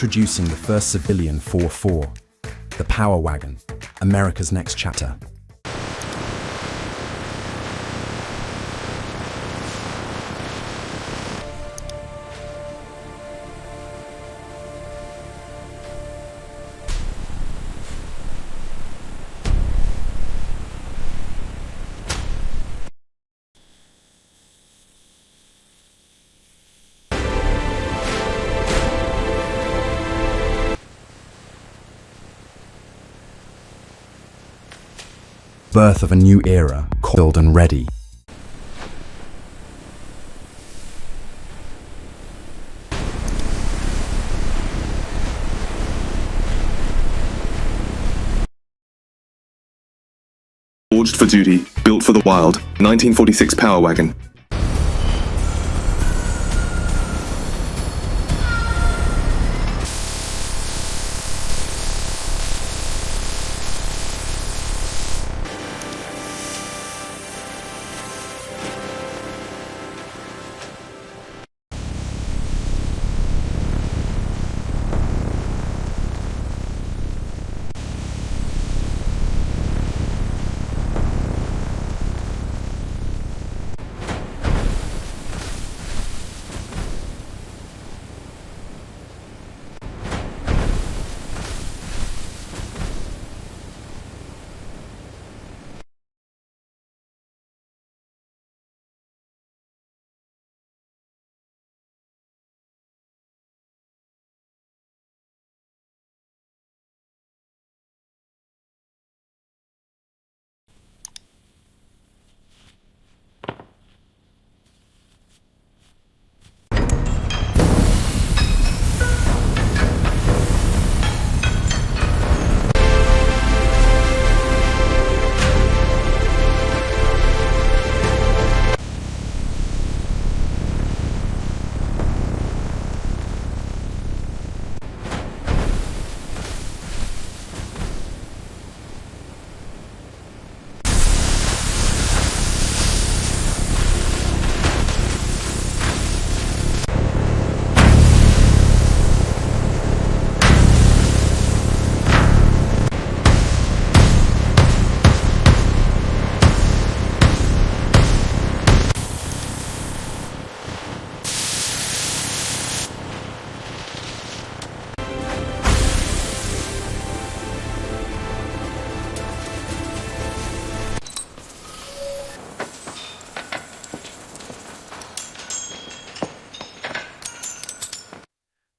Introducing the first civilian 4x4, the Power Wagon, America's next chapter. Birth of a new era, coiled and ready. Forged for duty, built for the wild, 1946 Power Wagon.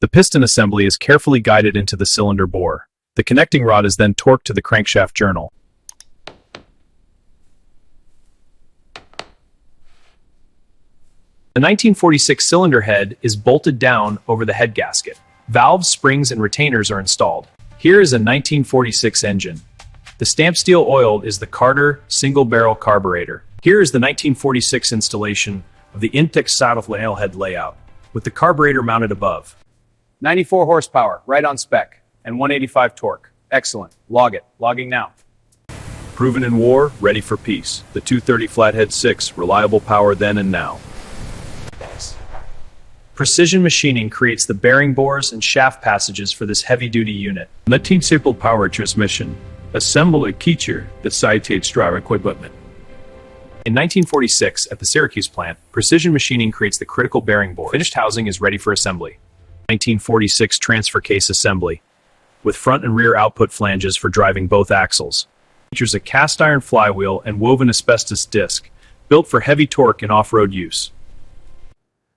The piston assembly is carefully guided into the cylinder bore. The connecting rod is then torqued to the crankshaft journal. The 1946 cylinder head is bolted down over the head gasket. Valves, springs, and retainers are installed. Here is a 1946 engine. The stamped steel oil is the Carter single-barrel carburetor. Here is the 1946 installation of the Intec saddle head layout, with the carburetor mounted above. 94 horsepower, right on spec, and 185 torque. Excellent. Log it. Logging now. Proven in war, ready for peace. The 230 Flathead 6, reliable power then and now. Precision machining creates the bearing bores and shaft passages for this heavy-duty unit. 19-simple power transmission. Assemble a keyture that cites drive equipment. In 1946, at the Syracuse plant, precision machining creates the critical bearing bore. Finished housing is ready for assembly. 1946 transfer case assembly, with front and rear output flanges for driving both axles. Features a cast iron flywheel and woven asbestos disc, built for heavy torque and off-road use.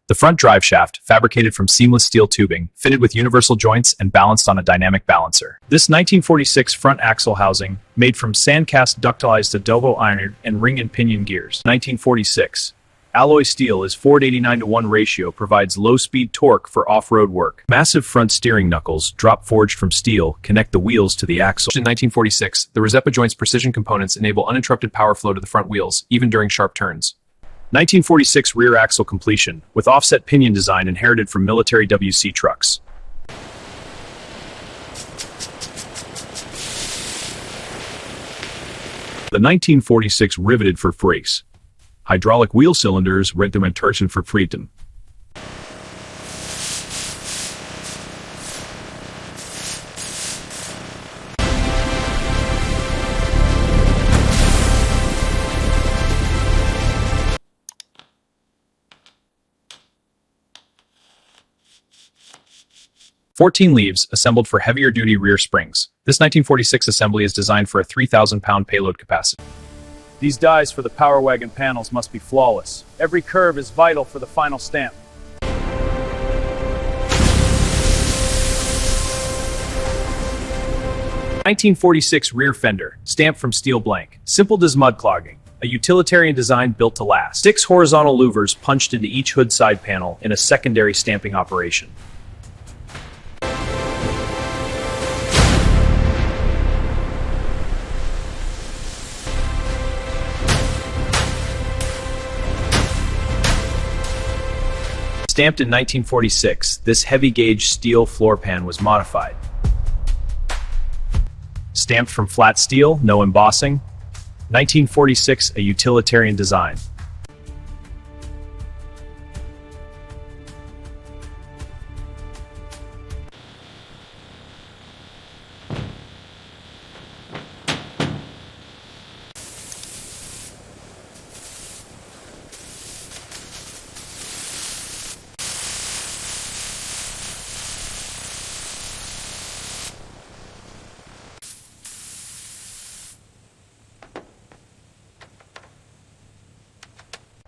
The front drive shaft, fabricated from seamless steel tubing, fitted with universal joints and balanced on a dynamic balancer. This 1946 front axle housing, made from sand-cast ductilized adobe iron and ring and pinion gears. 1946. Alloy steel is 4:89:1 ratio, provides low-speed torque for off-road work. Massive front steering knuckles, drop forged from steel, connect the wheels to the axle. In 1946, the Rzeppa joint's precision components enable uninterrupted power flow to the front wheels, even during sharp turns. 1946 rear axle completion, with offset pinion design inherited from military WC trucks. The 1946 riveted for brakes. Hydraulic wheel cylinders reglementation for freedom. 14 leaves assembled for heavier-duty rear springs. This 1946 assembly is designed for a 3,000-pound payload capacity. These dies for the Power Wagon panels must be flawless. Every curve is vital for the final stamp. 1946 rear fender, stamped from steel blank. Simple as mud clogging. A utilitarian design built to last. 6 horizontal louvers punched into each hood side panel in a secondary stamping operation. Stamped in 1946, this heavy-gauge steel floor pan was modified. Stamped from flat steel, no embossing. 1946, a utilitarian design.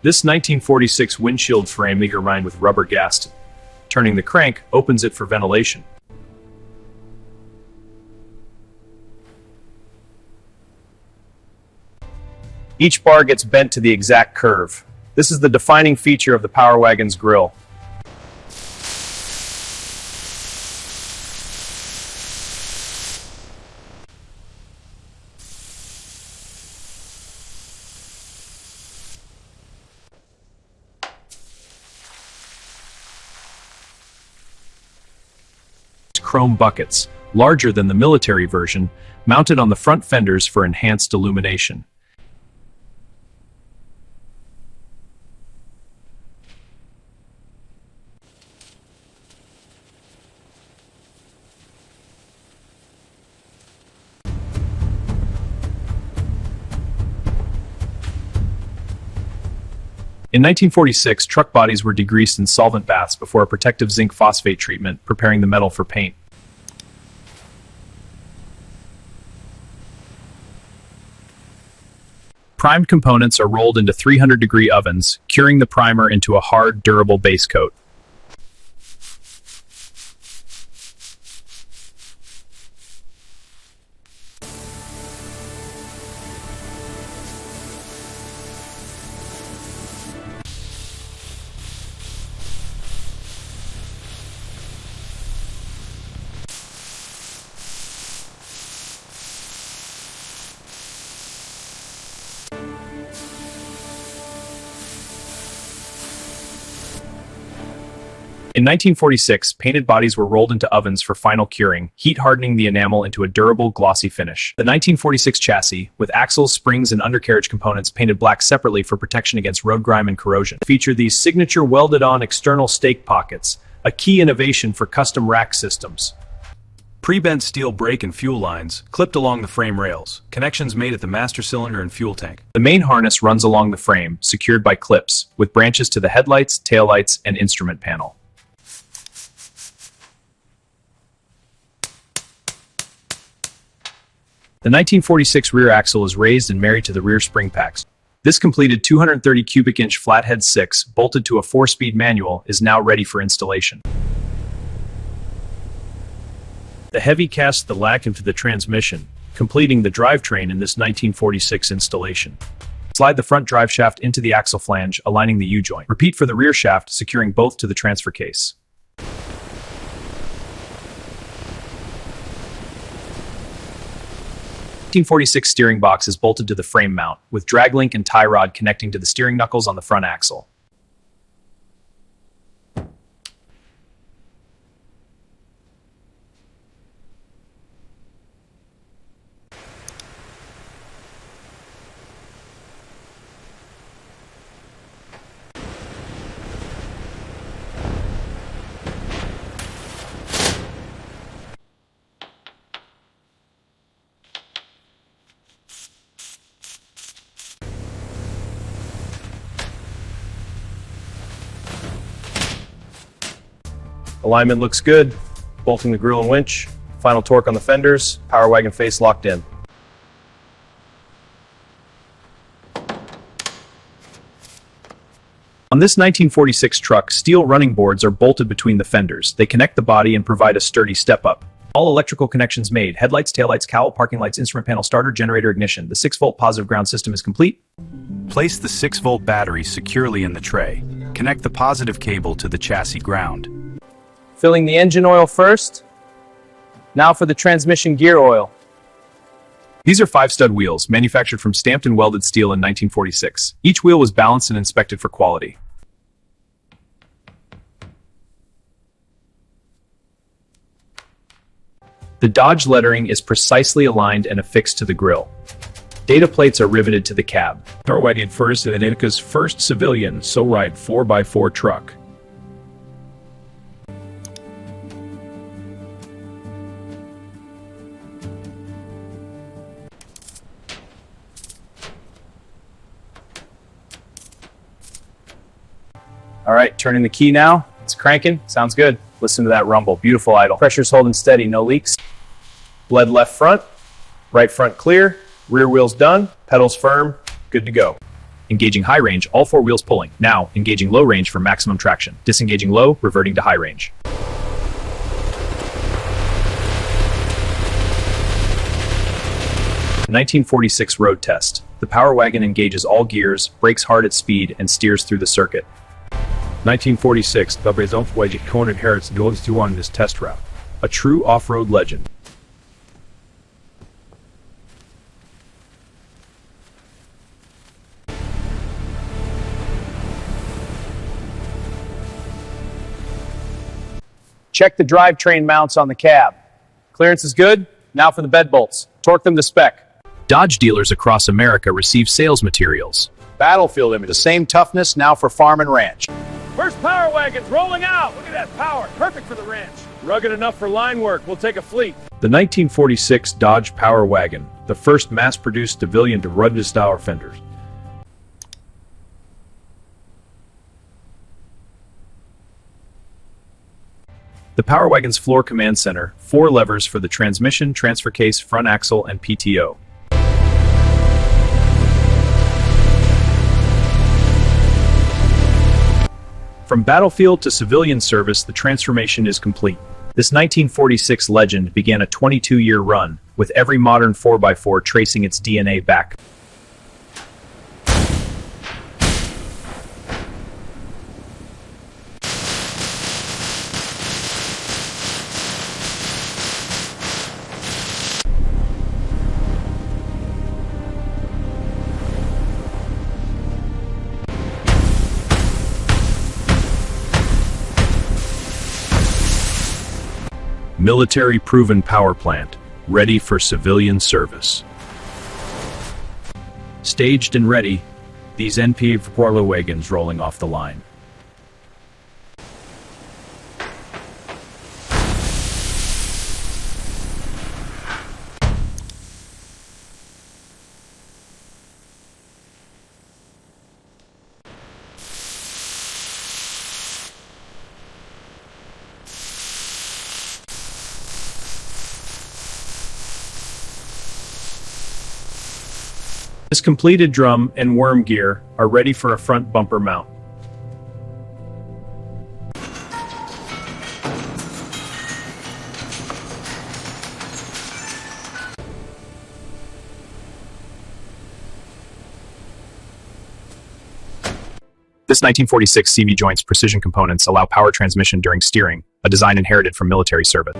This 1946 windshield frame is lined with rubber gasket. Turning the crank opens it for ventilation. Each bar gets bent to the exact curve. This is the defining feature of the Power Wagon's grille. Chrome buckets, larger than the military version, mounted on the front fenders for enhanced illumination. In 1946, truck bodies were degreased in solvent baths before a protective zinc phosphate treatment, preparing the metal for paint. Primed components are rolled into 300-degree ovens, curing the primer into a hard, durable base coat. In 1946, painted bodies were rolled into ovens for final curing, heat hardening the enamel into a durable, glossy finish. The 1946 chassis, with axles, springs, and undercarriage components painted black separately for protection against road grime and corrosion, featured these signature welded-on external stake pockets, a key innovation for custom rack systems. Pre-bent steel brake and fuel lines, clipped along the frame rails, connections made at the master cylinder and fuel tank. The main harness runs along the frame, secured by clips, with branches to the headlights, taillights, and instrument panel. The 1946 rear axle is raised and married to the rear spring packs. This completed 230 cubic inch Flathead 6, bolted to a 4-speed manual, is now ready for installation. The heavy casts the lack into the transmission, completing the drivetrain in this 1946 installation. Slide the front drive shaft into the axle flange, aligning the U-joint. Repeat for the rear shaft, securing both to the transfer case. 1946 steering box is bolted to the frame mount, with drag link and tie rod connecting to the steering knuckles on the front axle. Alignment looks good. bolting the grill and winch, final torque on the fenders, Power Wagon face locked in. On this 1946 truck, steel running boards are bolted between the fenders. They connect the body and provide a sturdy step-up. All electrical connections made: headlights, taillights, cowl, parking lights, instrument panel, starter, generator, ignition. The 6-volt positive ground system is complete. Place the 6-volt battery securely in the tray. Connect the positive cable to the chassis ground. Filling the engine oil first. Now for the transmission gear oil. These are 5-stud wheels, manufactured from stamped and welded steel in 1946. Each wheel was balanced and inspected for quality. The Dodge lettering is precisely aligned and affixed to the grille. Data plates are riveted to the cab. Power Wagon first and America's first civilian so-ride 4x4 truck. All right, turning the key now. It's cranking. Sounds good. Listen to that rumble. Beautiful idle. Pressure's holding steady. No leaks. Bled left front. Right front clear. Rear wheels done. Pedals firm. Good to go. Engaging high range. All 4 wheels pulling. Now, engaging low range for maximum traction. Disengaging low, reverting to high range. The 1946 road test. The Power Wagon engages all gears, brakes hard at speed, and steers through the circuit. 1946, the Braden MU-2 inherits the WC51 on this test route. A true off-road legend. Check the drivetrain mounts on the cab. Clearance is good. Now for the bed bolts. Torque them to spec. Dodge dealers across America receive sales materials. Battlefield image. The same toughness now for farm and ranch. First Power Wagon's rolling out! Look at that power! Perfect for the ranch. Rugged enough for line work. We'll take a fleet. The 1946 Dodge Power Wagon, the first mass-produced civilian to rugged style fenders. The Power Wagon's floor command center, 4 levers for the transmission, transfer case, front axle, and PTO. From battlefield to civilian service, the transformation is complete. This 1946 legend began a 22-year run, with every modern 4x4 tracing its DNA back. Military-proven power plant, ready for civilian service. Staged and ready, these NP200 wagons rolling off the line. This completed drum and worm gear are ready for a front bumper mount. This 1946 CV joints precision components allow power transmission during steering, a design inherited from military service.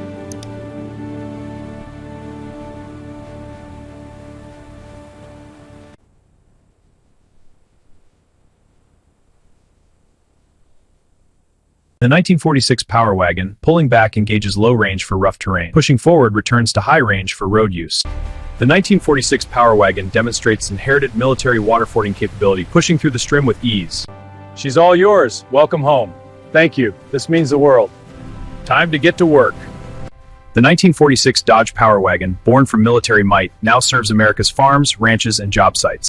The 1946 Power Wagon, pulling back, engages low range for rough terrain. Pushing forward returns to high range for road use. The 1946 Power Wagon demonstrates inherited military waterfording capability, pushing through the stream with ease. She's all yours. Welcome home. Thank you. This means the world. Time to get to work. The 1946 Dodge Power Wagon, born from military might, now serves America's farms, ranches, and job sites.